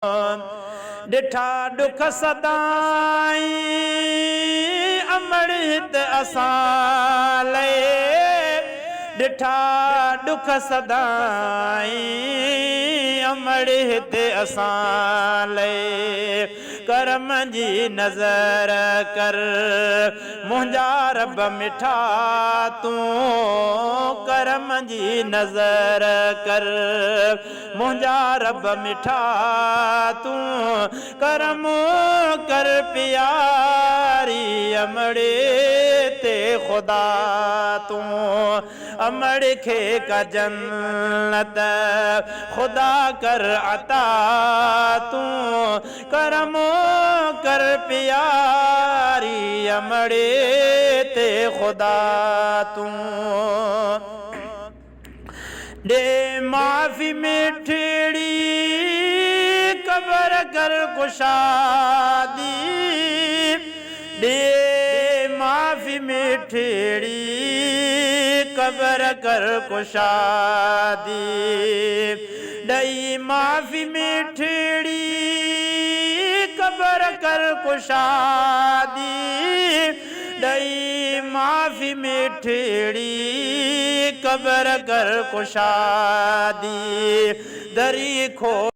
डिठा दुख सदाई अमृत असां लए डिठा दुख सदाई अमृत असां लए करम जी नज़र कर मुंहिंजा रब मिठा तूं करम जी नज़र कर मुंहिंजा रब मिठा तूं करम कर प्यारी अमड़े ते खुदा तूं अमड़ खे का जन्नत खुदा कर अता तूं करम कर प्यारी अमड़े ते खुदा तूं दे माफ़ी मिठड़ी कबर कर कुशादी दे माफ़ी मिठड़ी कबर कर कुशादी दई माफ़ी मिठड़ी कबर कर कुशादी दई माफ़ी मिठड़ी कबर कर कुशादी दरी खो